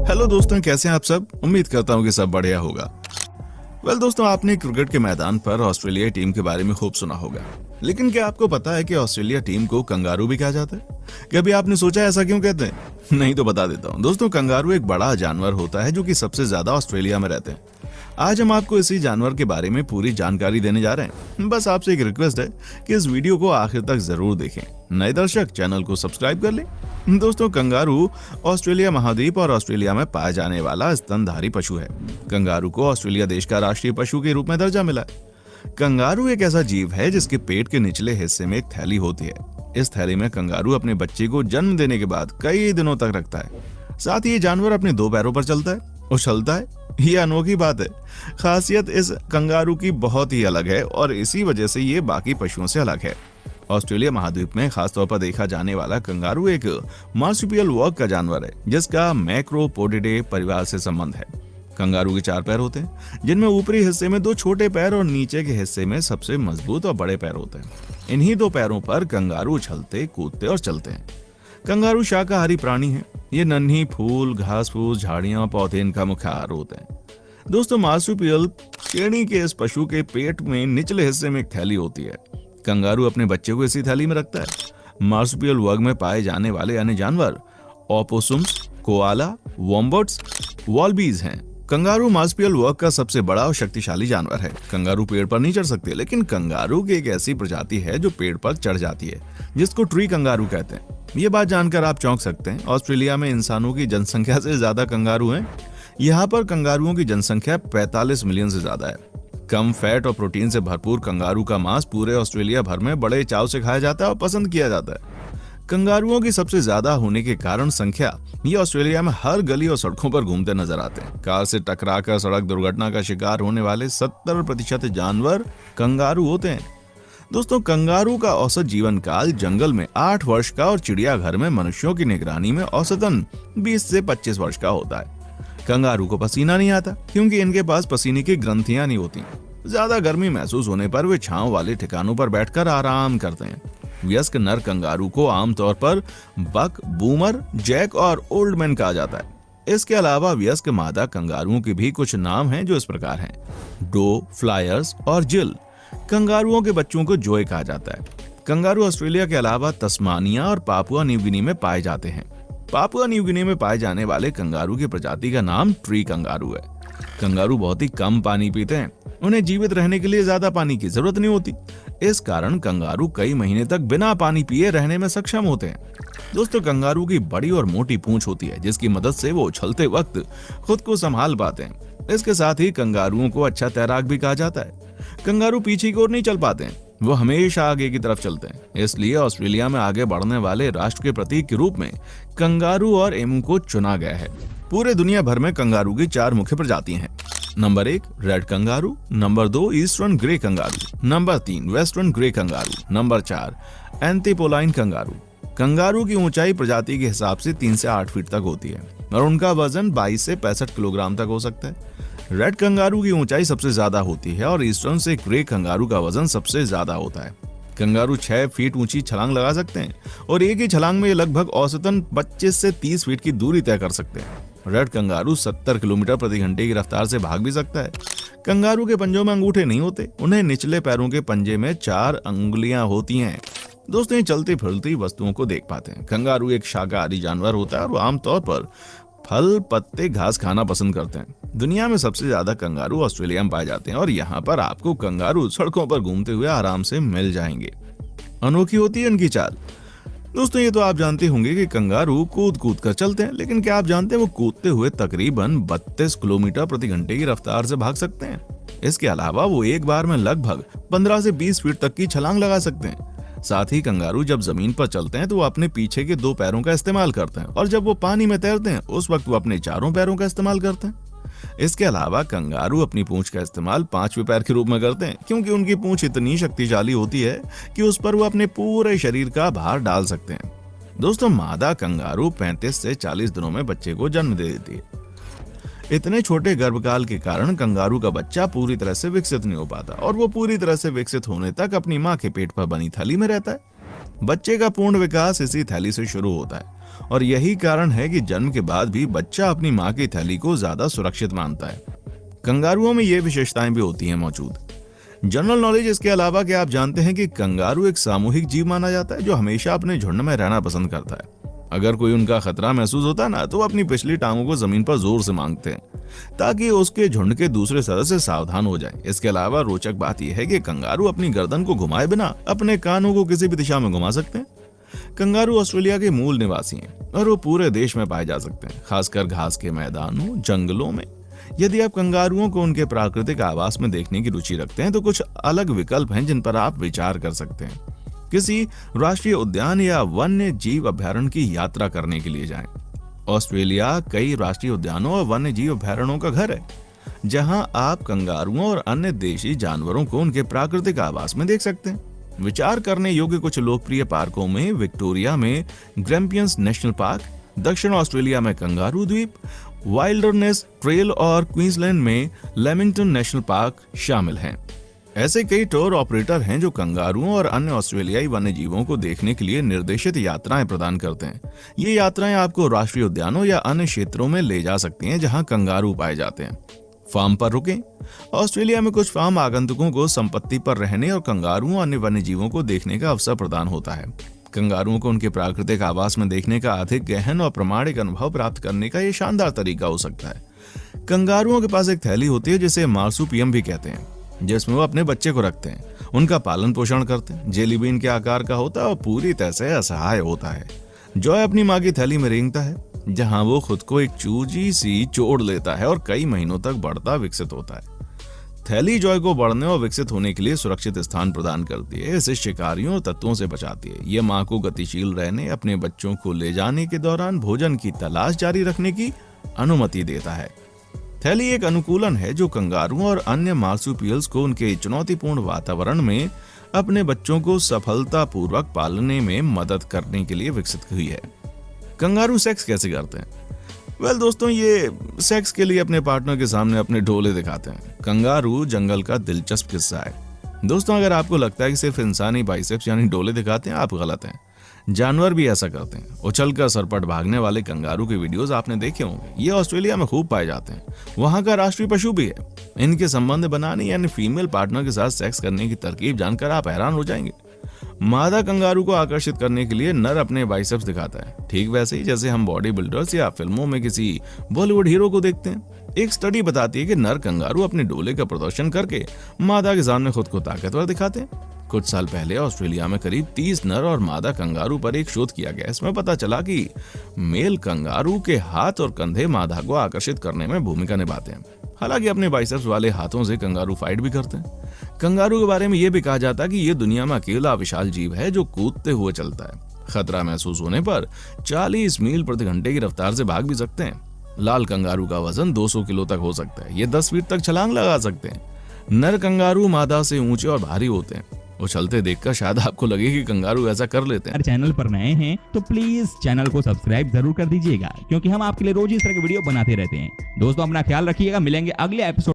Hello दोस्तों, कैसे हैं आप सब। उम्मीद करता हूं कि सब बढ़िया होगा। दोस्तों, आपने क्रिकेट के मैदान पर ऑस्ट्रेलिया टीम के बारे में खूब सुना होगा, लेकिन क्या आपको पता है कि ऑस्ट्रेलिया टीम को कंगारू भी कहा जाता है? कभी आपने सोचा ऐसा क्यों कहते हैं? नहीं तो बता देता हूं। दोस्तों, कंगारू एक बड़ा जानवर होता है जो कि सबसे ज्यादा ऑस्ट्रेलिया में रहते हैं। आज हम आपको इसी जानवर के बारे में पूरी जानकारी देने जा रहे हैं। बस आपसे एक रिक्वेस्ट है कि इस वीडियो को आखिर तक जरूर देखें। नए दर्शक चैनल को सब्सक्राइब कर लें। दोस्तों, कंगारू ऑस्ट्रेलिया महाद्वीप और ऑस्ट्रेलिया में पाया जाने वाला स्तनधारी पशु है। कंगारू को ऑस्ट्रेलिया देश का राष्ट्रीय पशु के रूप में दर्जा मिला है। कंगारू एक ऐसा जीव है जिसके पेट के निचले हिस्से में एक थैली होती है। इस थैली में कंगारू अपने बच्चे को जन्म देने के बाद कई दिनों तक रखता है। साथ ही ये जानवर अपने दो पैरों पर चलता है, उछलता है। ये अनोखी बात है। खासियत इस कंगारू की बहुत ही अलग है और इसी वजह से ये बाकी पशुओं से अलग है। ऑस्ट्रेलिया महाद्वीप में खासतौर पर देखा जाने वाला कंगारू एक मार्सुपियल वर्ग का जानवर है जिसका मैक्रोपोडिडे परिवार से संबंध है। कंगारू के 4 पैर होते हैं, जिनमें ऊपरी हिस्से में 2 छोटे पैर और नीचे के हिस्से में सबसे मजबूत और बड़े पैर होते हैं। इन्हीं 2 पैरों पर कंगारू उछलते, कूदते और चलते हैं। कंगारू शाकाहारी प्राणी है। ये नन्ही फूल, घास फूस, झाड़ियां, पौधे इनका मुख्य आहार होते हैं। दोस्तों, मार्सुपियल श्रेणी के इस पशु के पेट में निचले हिस्से में एक थैली होती है। कंगारू अपने बच्चे को इसी थैली में रखता है। मार्सुपियल वर्ग में पाए जाने वाले अन्य जानवर ओपोसुम्स, कोआला, वॉम्बट्स, वॉलबीज हैं। कंगारू मार्सुपियल वर्ग का सबसे बड़ा और शक्तिशाली जानवर है। कंगारू पेड़ पर नहीं चढ़ सकते, लेकिन कंगारू की एक ऐसी प्रजाति है जो पेड़ पर चढ़ जाती है, जिसको ट्री कंगारू कहते हैं। ये बात जानकर आप चौंक सकते हैं। ऑस्ट्रेलिया में इंसानों की जनसंख्या से ज्यादा कंगारू हैं। यहाँ पर कंगारुओं की जनसंख्या 45 मिलियन से ज्यादा है। कम फैट और प्रोटीन से भरपूर कंगारू का मांस पूरे ऑस्ट्रेलिया भर में बड़े चाव से खाया जाता है और पसंद किया जाता है। कंगारुओं की सबसे ज्यादा होने के कारण संख्या ये ऑस्ट्रेलिया में हर गली और सड़कों पर घूमते नजर आते हैं। कार से टकराकर सड़क दुर्घटना का शिकार होने वाले 70% जानवर कंगारू होते हैं। दोस्तों, कंगारू का औसत जीवन काल जंगल में 8 वर्ष का और चिड़ियाघर में मनुष्यों की निगरानी में औसतन 20 से 25 वर्ष का होता है। कंगारू को पसीना नहीं आता क्योंकि इनके पास पसीने की ग्रंथियां नहीं होती। ज्यादा गर्मी महसूस होने पर वे छांव वाले ठिकानों पर बैठकर आराम करते हैं। वयस्क नर कंगारू को आमतौर पर बक, बूमर, जैक और ओल्ड मैन कहा जाता है। इसके अलावा वयस्क मादा कंगारुओं के भी कुछ नाम हैं जो इस प्रकार हैं: डो, फ्लायर्स और जिल। कंगारुओं के बच्चों को जोए कहा जाता है। कंगारू ऑस्ट्रेलिया के अलावा तस्मानिया और पापुआ न्यू गिनी में पाए जाते हैं। पापुआ न्यू गिनी में पाए जाने वाले कंगारू की प्रजाति का नाम ट्री कंगारू है। कंगारू बहुत ही कम पानी पीते हैं। उन्हें जीवित रहने के लिए ज्यादा पानी की जरूरत नहीं होती। इस कारण कंगारू कई महीने तक बिना पानी पिए रहने में सक्षम होते हैं। दोस्तों, कंगारू की बड़ी और मोटी पूंछ होती है जिसकी मदद से वो उछलते वक्त खुद को संभाल पाते हैं। इसके साथ ही कंगारुओं को अच्छा तैराक भी कहा जाता है। कंगारू पीछे की ओर नहीं चल पाते हैं, वो हमेशा आगे की तरफ चलते हैं। इसलिए ऑस्ट्रेलिया में आगे बढ़ने वाले राष्ट्र के प्रतीक के रूप में कंगारू और एमू को चुना गया है। पूरे दुनिया भर में कंगारू की 4 मुख्य प्रजातियां हैं। Number 1 red kangaroo, number 2 eastern grey kangaroo, number 3 western grey kangaroo, number 4 antilopine kangaroo. Kangaroo की ऊंचाई प्रजाति के हिसाब से 3 से 8 फीट तक होती है और उनका वजन 22 से 65 किलोग्राम तक हो सकता है। रेड कंगारू की ऊंचाई सबसे ज्यादा होती है और ईस्टर्न से ग्रे कंगारू का वजन सबसे ज्यादा होता है। कंगारू 6 फीट ऊंची छलांग लगा सकते हैं और एक ही छलांग में लगभग औसतन 25 से 30 फीट की दूरी तय कर सकते हैं। रेड कंगारू 70 किलोमीटर प्रति घंटे की रफ्तार से भाग भी सकता है। कंगारू के पंजों में अंगूठे नहीं होते। उन्हें निचले पैरों के पंजे में 4 अंगुलियां होती हैं। दोस्तों, ये चलती फिरती वस्तुओं को देख पाते हैं। कंगारू एक शाकाहारी जानवर होता है और वो आमतौर पर फल, पत्ते, घास खाना पसंद करते हैं। दुनिया में सबसे ज्यादा कंगारू ऑस्ट्रेलिया में पाए जाते हैं और यहाँ पर आपको कंगारू सड़कों पर घूमते हुए आराम से मिल जाएंगे। अनोखी होती है इनकी चाल। दोस्तों, ये तो आप जानते होंगे कि कंगारू कूद कूद कर चलते हैं, लेकिन क्या आप जानते हैं वो कूदते हुए तकरीबन 32 किलोमीटर प्रति घंटे की रफ्तार से भाग सकते हैं। इसके अलावा वो एक बार में लगभग 15 से 20 फीट तक की छलांग लगा सकते हैं। साथ ही कंगारू जब जमीन पर चलते हैं तो वो अपने पीछे के 2 पैरों का इस्तेमाल करते हैं और जब वो पानी में तैरते हैं उस वक्त वो अपने 4 पैरों का इस्तेमाल करते हैं। इसके अलावा कंगारू अपनी पूंछ का इस्तेमाल 5वें पैर के रूप में करते हैं, क्योंकि उनकी पूंछ इतनी शक्तिशाली होती है कि उस पर वो अपने पूरे शरीर का भार डाल सकते हैं। दोस्तों, मादा कंगारू 35 से 40 दिनों में बच्चे को जन्म दे देती है। इतने छोटे गर्भकाल के कारण कंगारू का बच्चा पूरी तरह से विकसित नहीं हो पाता और वो पूरी तरह से विकसित होने तक अपनी मां के पेट पर बनी थैली में रहता है। बच्चे का पूर्ण विकास इसी थैली से शुरू होता है और यही कारण है कि जन्म के बाद भी बच्चा अपनी माँ की थैली को ज्यादा सुरक्षित मानता है। कंगारुओं में ये विशेषताएं भी होती हैं मौजूद। जनरल नॉलेज इसके अलावा क्या आप जानते हैं कि कंगारू एक सामूहिक जीव माना जाता है जो हमेशा अपने झुंड में रहना पसंद करता है। अगर कोई उनका खतरा महसूस होता है ना तो वो अपनी पिछली टांगों को जमीन पर जोर से मांगते हैं ताकि उसके झुंड के दूसरे सदस्य सावधान हो जाएं। इसके अलावा रोचक बात यह है कि कंगारू अपनी गर्दन को घुमाए बिना अपने कानों को किसी भी दिशा में घुमा सकते हैं। कंगारू ऑस्ट्रेलिया के मूल निवासी हैं और वो पूरे देश में पाए जा सकते हैं, खासकर घास के मैदानों, जंगलों में। यदि आप कंगारुओं को उनके प्राकृतिक आवास में देखने की रुचि रखते हैं तो कुछ अलग विकल्प हैं जिन पर आप विचार कर सकते हैं। किसी राष्ट्रीय उद्यान या वन्य जीव अभयारण्य की यात्रा करने के लिए जाएं। ऑस्ट्रेलिया कई राष्ट्रीय उद्यानों और वन्य जीव अभयारण्यों का घर है जहां आप कंगारुओं और अन्य देशी जानवरों को उनके प्राकृतिक आवास में देख सकते हैं। विचार करने योग्य कुछ लोकप्रिय पार्कों में विक्टोरिया में ग्रैम्पियंस नेशनल पार्क, दक्षिण ऑस्ट्रेलिया में कंगारू द्वीप, वाइल्डरनेस ट्रेल और क्वींसलैंड में लेमिंगटन नेशनल पार्क शामिल हैं। ऐसे कई टूर ऑपरेटर हैं जो कंगारुओं और अन्य ऑस्ट्रेलियाई वन्य जीवों को देखने के लिए निर्देशित यात्राएं प्रदान करते हैं। ये यात्राएं आपको राष्ट्रीय उद्यानों या अन्य क्षेत्रों में ले जा सकती हैं जहां कंगारू पाए जाते हैं। फार्म पर रुकें। ऑस्ट्रेलिया में कुछ फार्म आगंतुकों को संपत्ति पर रहने और कंगारुओं और अन्य वन्य जीवों को देखने का अवसर प्रदान होता है। कंगारुओं को उनके प्राकृतिक आवास में देखने का अधिक गहन और प्रामाणिक अनुभव प्राप्त करने का यह शानदार तरीका हो सकता है। कंगारुओं के पास एक थैली होती है जिसे मार्सुपियम भी कहते हैं, जिसमें वो अपने बच्चे को रखते हैं, उनका पालन पोषण करते हैं। जेली बीन के आकार का होता है और पूरी तरह से असहाय होता है। जॉय अपनी माँ की थैली में रेंगता है जहां वो खुद को एक चूजी सी जोड़ लेता है और कई महीनों तक बढ़ता विकसित होता है। थैली जॉय को बढ़ने और विकसित होने के लिए सुरक्षित स्थान प्रदान करती है, इसे शिकारियों और तत्वों से बचाती है। यह माँ को गतिशील रहने, अपने बच्चों को ले जाने के दौरान भोजन की तलाश जारी रखने की अनुमति देता है। थैली एक अनुकूलन है जो कंगारुओं और अन्य मार्सुपियल्स को उनके चुनौतीपूर्ण वातावरण में अपने बच्चों को सफलतापूर्वक पालने में मदद करने के लिए विकसित हुई है। कंगारू सेक्स कैसे करते हैं? दोस्तों, ये सेक्स के लिए अपने पार्टनर के सामने अपने डोले दिखाते हैं। कंगारू जंगल का दिलचस्प किस्सा है। दोस्तों, अगर आपको लगता है कि सिर्फ इंसानी बाइसेप्स यानी डोले दिखाते हैं, आप गलत हैं। जानवर भी ऐसा करते हैं। उछलकर सरपट भागने वाले कंगारू के वीडियोस आपने देखे होंगे। ये ऑस्ट्रेलिया में खूब पाए जाते हैं, वहां का राष्ट्रीय पशु भी है। इनके संबंध बनाने यानी फीमेल पार्टनर के साथ सेक्स करने की तरकीब जानकर आप हैरान हो जाएंगे। मादा कंगारू को आकर्षित करने के लिए नर अपने बाइसेप्स दिखाता है, ठीक वैसे ही जैसे हम बॉडी बिल्डर्स या फिल्मों में किसी बॉलीवुड हीरो को देखते हैं। एक स्टडी बताती है कि नर कंगारू अपने डोले का प्रदर्शन करके मादा के सामने खुद को ताकतवर दिखाते हैं। कुछ साल पहले ऑस्ट्रेलिया में करीब 30 नर और मादा कंगारू पर एक शोध किया गया। इसमें पता चला कि मेल कंगारू के हाथ और कंधे मादा को आकर्षित करने में भूमिका निभाते हैं। हालांकि अपने बाइसेप्स वाले हाथों से कंगारू फाइट भी करते हैं। कंगारू के बारे में यह भी कहा जाता है कि यह दुनिया में अकेला विशाल जीव है जो कूदते हुए चलता है। खतरा महसूस होने पर 40 मील प्रति घंटे की रफ्तार से भाग भी सकते हैं। लाल कंगारू का वजन 200 किलो तक हो सकता है। ये 10 फीट तक छलांग लगा सकते हैं। नर कंगारू मादा से ऊंचे और भारी होते हैं। उछलते देखकर शायद आपको लगे कि कंगारू ऐसा कर लेते हैं। अगर चैनल पर नए हैं तो प्लीज चैनल को सब्सक्राइब जरूर कर दीजिएगा, क्योंकि हम आपके लिए रोज इस तरह के वीडियो बनाते रहते हैं। दोस्तों, अपना ख्याल रखिएगा। मिलेंगे अगले एपिसोड।